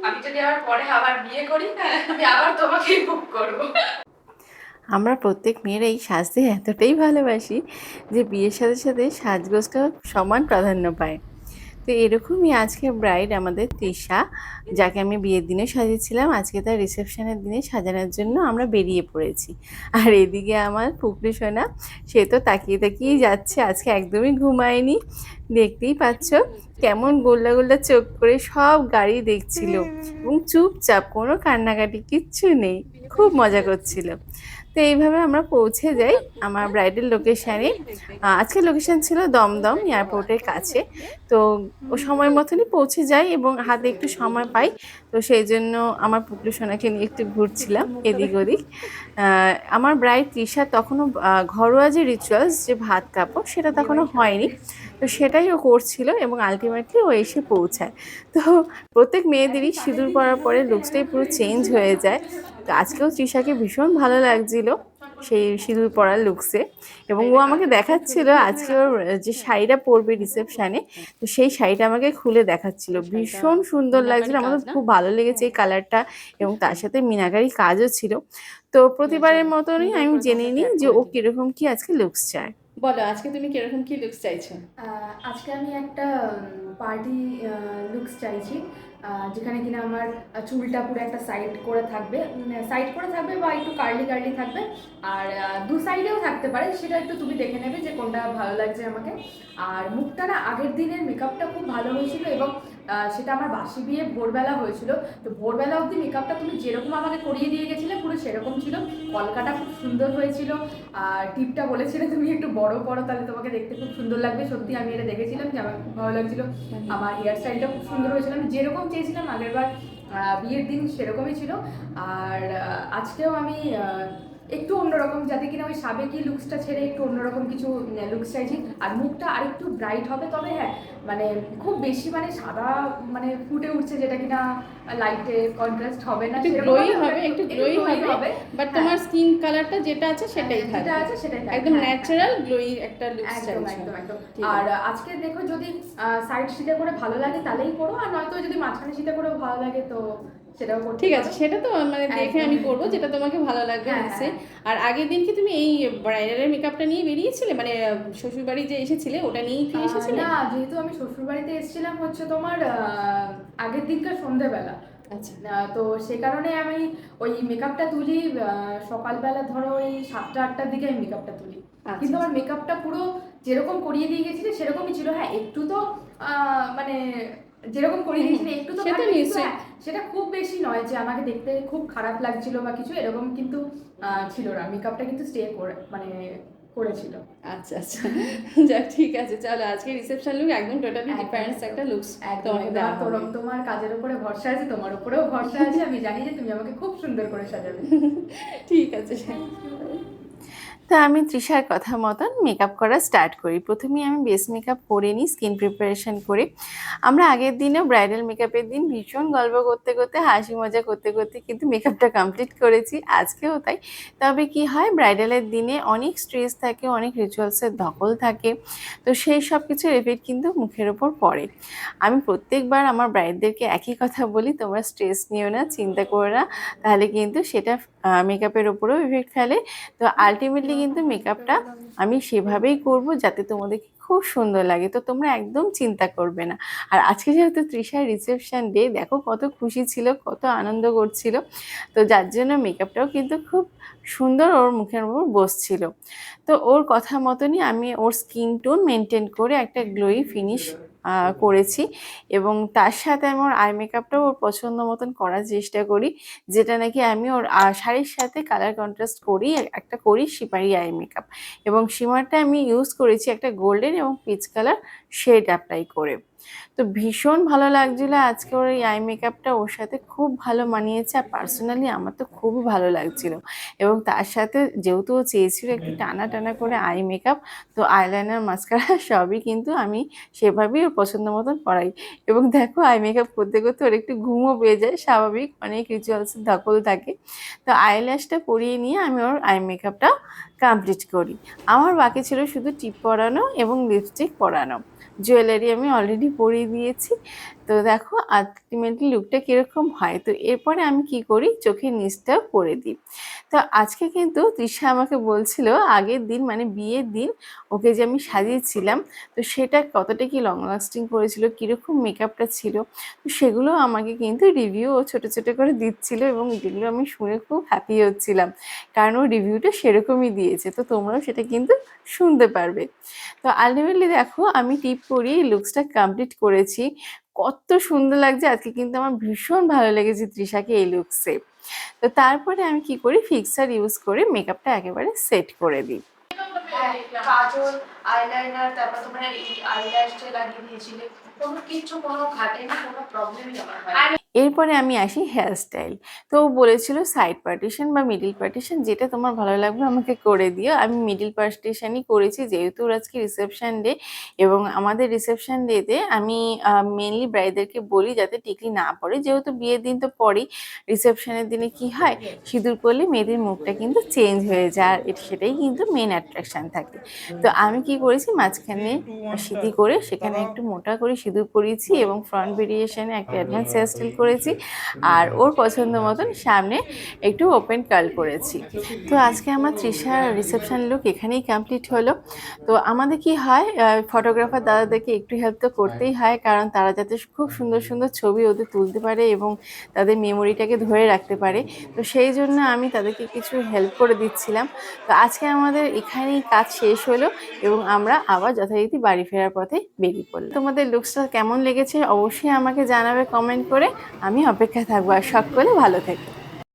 আমি যদি আবার পরে আবার বিয়ে করি, আমি আবার তোমাকেই বুক করব। আমরা প্রত্যেক মেয়েরাই সাজতে এতটাই ভালোবাসি যে বিয়ের সাথে সাথে সাজগোজটা সমান প্রাধান্য পায়। তো এরকমই আজকে ব্রাইড আমাদের তৃষা, যাকে আমি বিয়ের দিনে সাজিয়েছিলাম, আজকে তার রিসেপশনের দিনে সাজানোর জন্য আমরা বেরিয়ে পড়েছি। আর এদিকে আমার ফুকলি সোনা, সে তো তাকিয়ে তাকিয়েই যাচ্ছে, আজকে একদমই ঘুমায়নি। দেখতেই পাচ্ছ কেমন গোল্লা গোল্লা চোখ করে সব গাড়ি দেখছিল এবং চুপচাপ, কোনো কান্নাকাটি কিচ্ছু নেই, খুব মজা করছিল। তো এইভাবে আমরা পৌঁছে যাই আমার ব্রাইডাল লোকেশানে। আজকের লোকেশন ছিল দমদম এয়ারপোর্টের কাছে। তো ও সময় মতনই পৌঁছে যাই এবং হাতে একটু সময় পাই। তো সেই জন্য আমার পুপলু সোনাকে নিয়ে একটু ঘুরছিলাম এদিক ওদিক। আমার ব্রাইড তৃষা তখনও ঘরোয়া যে রিচুয়ালস, যে ভাত কাপড়, সেটা তখনও হয়নি। তো সেটাই ও করছিল এবং আলটিমেটলি ও এসে পৌঁছায়। তো প্রত্যেক মেয়েদেরই সিঁদুর পরার পরে লুকসটাই পুরো চেঞ্জ হয়ে যায়। তো আজকেও তৃষাকে ভীষণ ভালো লাগছিল সেই সিঁদুর পরার লুকসে। এবং ও আমাকে দেখাচ্ছিল আজকে ওর যে শাড়িটা পরবে রিসেপশানে, তো সেই শাড়িটা আমাকে খুলে দেখাচ্ছিল, ভীষণ সুন্দর লাগছিল, আমার তো খুব ভালো লেগেছে এই কালারটা। এবং তার সাথে মিনাকারি কাজও ছিল। তো প্রতিবারের মতনই আমি জেনে নিই যে ও কিরকম কি আজকে লুকস চায়। বলো আজকে তুমি কিরকম কি লুকস চাইছো? আজকে আমি একটা পার্টি লুকস চাইছি, যেখানে কিনা আমার চুলটা পুরো একটা সাইড করে থাকবে, সাইড করে থাকবে বা একটু কার্লি কার্লি থাকবে। আর দু সাইডেও থাকতে পারে, সেটা একটু তুমি দেখে নেবে যে কোনটা ভালো লাগছে আমাকে। আর মুখটা না, আগের দিনের মেকআপটা খুব ভালো হয়েছিল এবং সেটা আমার বাসি বিয়ে ভোরবেলা হয়েছিল। তো ভোরবেলা অবধি মেকআপটা তুমি যেরকম আমাকে করিয়ে দিয়ে গেছিলে পুরো সেরকম ছিল। কলকাটা খুব সুন্দর হয়েছিল। আর টিপটা বলেছিলে তুমি একটু বড় করো, তাহলে তোমাকে দেখতে খুব সুন্দর লাগবে। সত্যি আমি এটা দেখেছিলাম যে আমার খুব ভালো লাগছিল। আমার হেয়ার স্টাইলটা খুব সুন্দর হয়েছিল, আমি যেরকম চেয়েছিলাম আগেরবার বিয়ের দিন সেরকমই ছিল। আর আজকেও আমি একটু অন্যরকম, যাতে কিনা ওই সাবেকি লুকসটা ছেড়ে একটু অন্যরকম কিছু লুকস চাইছি। আর মুখটা আরেকটু ব্রাইট হবে, তবে হ্যাঁ মানে খুব বেশি মানে সাদা মানে ফুটে উঠছে, যেটা কিনা লাইটে কন্ট্রাস্ট হবে না, একটু সেরকম গ্লোই হবে, একটু গ্লোই হবে, বাট হ্যাঁ। তোমার স্কিন কালারটা যেটা আছে সেটাই যেটা থাকবে, আছে সেটাই থাকবে, একদম হ্যাঁ, হ্যাঁ। ন্যাচারাল গ্লোই একটা লুকস একদম চাইছো। একদম একদম। ঠিক আর আছে, আজকে দেখো যদি সাইড সিটে করে ভালো লাগে তাহলেই করো, আর নয়তো যদি মাঝখানে সিটে করেও ভালো লাগে তো সেটাও করতে ঠিক আছে, পারো। সেটা তো মানে দেখে একদম আমি করব একদম। যেটা তোমাকে ভালো লাগবে হ্যাঁ, নিশ্চয়ই। হ্যাঁ। আর আগের দিন কি তুমি এই ব্রাইডালের মেকআপটা নিয়ে বেরিয়েছিলে, মানে শ্বশুরবাড়ি যে এসেছিলে ওটা নিয়েই কি এসেছিলে? না, যেহেতু আমি শ্বশুরবাড়িতে এসেছিলাম হচ্ছে তোমার আগের দিনকার সন্ধ্যেবেলা। আচ্ছা তো সে কারণে আমি ওই মেকআপটা তুলি সকালবেলা, ধরো ওই 7টা-8টার দিকে আমি মেকআপটা তুলি। আচ্ছা কিন্তু আমার আচ্ছা। মেকআপটা পুরো যেরকম করিয়ে দিয়ে গেছিলে সেরকমই ছিল। হ্যাঁ, একটু তো মানে যেরকম করিয়ে দিয়েছিলে একটু তো সে তো থাকবে, কিন্তু নিশ্চয়ই। হ্যাঁ সেটা খুব বেশি নয় যে আমাকে দেখতে খুব খারাপ লাগছিল বা কিছু এরকম কিন্তু ছিল না। মেকআপটা কিন্তু স্টে করে মানে করেছিল। আচ্ছা আচ্ছা, যাক ঠিক আছে, চলো আজকে রিসেপশন লুক একদম টোটালি একদম ডিফারেন্স একদম একটা লুকস একদম তোমাকে একদম। দেওয়া আর হবে। তোমার কাজের উপরে ভরসা আছে, তোমার উপরেও ভরসা আছে, আমি জানি যে তুমি আমাকে খুব সুন্দর করে সাজাবে। ঠিক আছে। Thank you. তা আমি তৃষার কথা মতন মেকআপ করা স্টার্ট করি। প্রথমেই আমি বেস মেকআপ করে নিই স্কিন প্রিপারেশন করে। আমরা আগের দিনেও ব্রাইডাল মেকআপের দিন ভীষণ গল্প করতে করতে, হাসি মজা করতে করতে কিন্তু মেকআপটা কমপ্লিট করেছি, আজকেও তাই। তবে কি হয়, ব্রাইডালের দিনে অনেক স্ট্রেস থাকে, অনেক রিচুয়ালসের ধকল থাকে। তো সেই সব কিছুর এফেক্ট কিন্তু মুখের ওপর পড়ে। আমি প্রত্যেকবার আমার ব্রাইডদেরকে একই কথা বলি, তোমরা স্ট্রেস নিও না, চিন্তা করো না, তাহলে কিন্তু সেটা মেকআপের ওপরেও ইফেক্ট ফেলে। তো আলটিমেটলি কিন্তু মেকআপটা আমি সেভাবেই করব যাতে তোমাদেরকে খুব সুন্দর লাগে। তো তোমরা একদম চিন্তা করবে না। আর আজকে যেহেতু তৃষার রিসেপশন ডে, দেখো কত খুশি ছিল, কত আনন্দ করছিল। তো যার জন্য মেকআপটাও কিন্তু খুব সুন্দর ওর মুখের উপর বসছিল। তো ওর কথা মতনই আমি ওর স্কিন টোন মেনটেন করে একটা গ্লোই ফিনিশ করেছি। এবং তার সাথে আমি ওর আই মেকআপটাও ওর পছন্দ মতন করার চেষ্টা করি, যেটা নাকি আমি ওর শাড়ির সাথে কালার কন্ট্রাস্ট করি, একটা করি সিপারি আই মেকআপ। এবং শিমারটা আমি ইউজ করেছি একটা গোল্ডেন এবং পিচ কালার শেড অ্যাপ্লাই করে। তো ভীষণ ভালো লাগছিলো আজকে ওর এই আই মেকআপটা, ওর সাথে খুব ভালো মানিয়েছে। আর পার্সোনালি আমার তো খুবই ভালো লাগছিল। এবং তার সাথে যেহেতু ও চেয়েছিল একটু টানা টানা করে আই মেকআপ, তো আইলাইনার মাস্কারা সবই কিন্তু আমি সেভাবেই ওর পছন্দ মতন করাই। এবং দেখো আই মেকআপ করতে করতে ওর একটু ঘুমও পেয়ে যায়, স্বাভাবিক, অনেক রিচুয়ালসের ধকল থাকে। তো আইল্যাশটা পরিয়ে নিয়ে আমি ওর আই মেকআপটা কমপ্লিট করি। আমার বাকি ছিল শুধু টিপ পরানো এবং লিপস্টিক পরানো। জুয়েলারি আমি অলরেডি পরিয়ে দিয়েছি। তো দেখো আলটিমেটলি লুকটা কীরকম হয়। তো এরপরে আমি কি করি, চোখের নিচটাও করে দিই। তো আজকে কিন্তু তৃষা আমাকে বলছিল আগের দিন মানে বিয়ের দিন ওকে যে আমি সাজিয়েছিলাম, তো সেটা কতটা কি লং লাস্টিং করেছিল, কীরকম মেকআপটা ছিল, তো সেগুলো আমাকে কিন্তু রিভিউ ও ছোটো ছোটো করে দিচ্ছিল এবং যেগুলো আমি শুনে খুব হ্যাপি হচ্ছিলাম, কারণ ও রিভিউটা সেরকমই দিয়েছে। তো তোমরাও সেটা কিন্তু শুনতে পারবে। তো আলটিমেটলি দেখো আমি টিপ পরিয়ে লুকসটা কমপ্লিট করেছি। কত সুন্দর লাগছে, আজকে কিন্তু আমার ভীষণ ভালো লেগেছে তৃষাকে এই লুকসে। তো তারপরে আমি কি করি, ফিক্সার ইউজ করে মেকআপটা একেবারে সেট করে দিই। হ্যাঁ, কাজল, আইলাইনার, তারপর তোমরা এই আইল্যাশটা লাগিয়ে দিয়েছিলে, কোনো ঘাটেনি, কোনো প্রবলেমই আমার হয়নি। এরপরে আমি আসি হেয়ার স্টাইল। তো ও বলেছিল সাইড পার্টিশন বা মিডিল পার্টিশন, যেটা তোমার ভালো লাগবে আমাকে করে দিও। আমি মিডিল পার্টিশনই করেছি, যেহেতু ওর আজকে রিসেপশন ডে, এবং আমাদের রিসেপশন ডেতে আমি মেনলি ব্রাইডদেরকে বলি যাতে টিকলি না পরে, যেহেতু বিয়ের দিন তো পরেই। রিসেপশনের দিনে কি হয়, সিঁদুর পরলে মেয়েদের মুখটা কিন্তু চেঞ্জ হয়ে যায়, আর সেটাই কিন্তু মেন অ্যাট্রাকশান থাকে। তো আমি কি করেছি, মাঝখানে সিঁথি করে সেখানে একটু মোটা করে সিঁদুর পরিয়েছি এবং ফ্রন্ট ভেরিয়েশনে একটা অ্যাডভান্স হেয়ার স্টাইল করেছি, আর ওর পছন্দ মতন সামনে একটু ওপেন কার্ল করেছি। তো আজকে আমার তৃষার রিসেপশন লুক এখানেই কমপ্লিট হলো। তো আমাদের কি হয়, ফটোগ্রাফার দাদাদেরকে একটু হেল্প তো করতেই হয়, কারণ তারা যাতে খুব সুন্দর সুন্দর ছবি ওদের তুলতে পারে এবং তাদের মেমোরিটাকে ধরে রাখতে পারে। তো সেই জন্য আমি তাদেরকে কিছু হেল্প করে দিচ্ছিলাম। তো আজকে আমাদের এখানেই কাজ শেষ হলো এবং আমরা আবার যথারীতি বাড়ি ফেরার পথে বেরিয়ে পড়লাম। তোমাদের লুকসটা কেমন লেগেছে অবশ্যই আমাকে জানাবে কমেন্ট করে। আমি অপেক্ষায় থাকবো, আর সকলে ভালো থেকো।